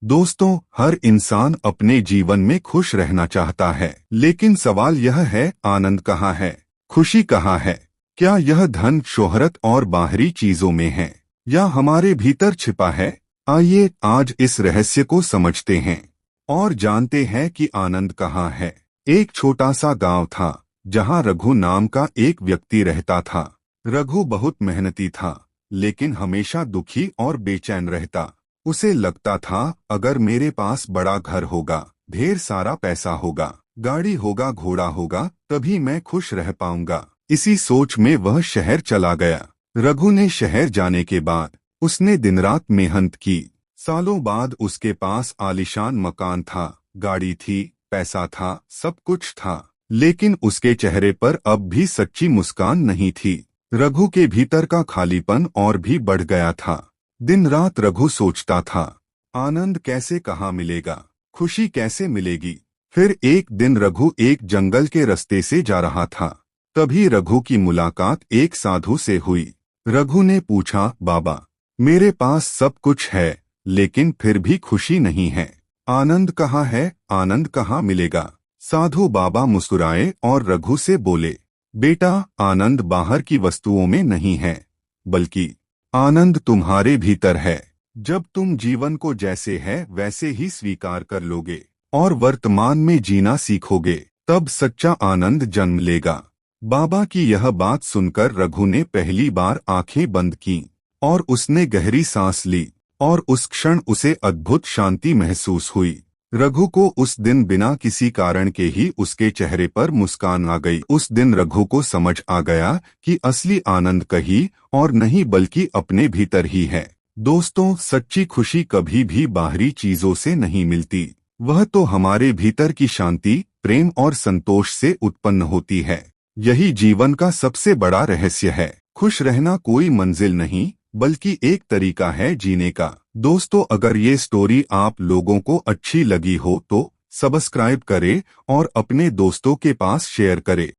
दोस्तों, हर इंसान अपने जीवन में खुश रहना चाहता है, लेकिन सवाल यह है, आनंद कहाँ है, खुशी कहाँ है? क्या यह धन, शोहरत और बाहरी चीजों में है, या हमारे भीतर छिपा है? आइए आज इस रहस्य को समझते हैं और जानते हैं कि आनंद कहाँ है। एक छोटा सा गांव था जहां रघु नाम का एक व्यक्ति रहता था। रघु बहुत मेहनती था, लेकिन हमेशा दुखी और बेचैन रहता। उसे लगता था, अगर मेरे पास बड़ा घर होगा, ढेर सारा पैसा होगा, गाड़ी होगा, घोड़ा होगा, तभी मैं खुश रह पाऊंगा। इसी सोच में वह शहर चला गया। रघु ने शहर जाने के बाद उसने दिन रात मेहनत की। सालों बाद उसके पास आलीशान मकान था, गाड़ी थी, पैसा था, सब कुछ था, लेकिन उसके चेहरे पर अब भी सच्ची मुस्कान नहीं थी। रघु के भीतर का खालीपन और भी बढ़ गया था। दिन रात रघु सोचता था, आनंद कैसे, कहाँ मिलेगा, खुशी कैसे मिलेगी। फिर एक दिन रघु एक जंगल के रास्ते से जा रहा था। तभी रघु की मुलाकात एक साधु से हुई। रघु ने पूछा, बाबा, मेरे पास सब कुछ है, लेकिन फिर भी खुशी नहीं है। आनंद कहाँ है, आनंद कहाँ मिलेगा? साधु बाबा मुस्कुराए और रघु से बोले, बेटा, आनंद बाहर की वस्तुओं में नहीं है, बल्कि आनंद तुम्हारे भीतर है। जब तुम जीवन को जैसे है वैसे ही स्वीकार कर लोगे और वर्तमान में जीना सीखोगे, तब सच्चा आनंद जन्म लेगा। बाबा की यह बात सुनकर रघु ने पहली बार आंखें बंद की और उसने गहरी सांस ली, और उस क्षण उसे अद्भुत शांति महसूस हुई। रघु को उस दिन बिना किसी कारण के ही उसके चेहरे पर मुस्कान आ गई। उस दिन रघु को समझ आ गया कि असली आनंद कहीं और नहीं बल्कि अपने भीतर ही है। दोस्तों, सच्ची खुशी कभी भी बाहरी चीजों से नहीं मिलती, वह तो हमारे भीतर की शांति, प्रेम और संतोष से उत्पन्न होती है। यही जीवन का सबसे बड़ा रहस्य है। खुश रहना कोई मंजिल नहीं, बल्कि एक तरीका है जीने का। दोस्तों, अगर ये स्टोरी आप लोगों को अच्छी लगी हो तो सब्सक्राइब करें और अपने दोस्तों के पास शेयर करें।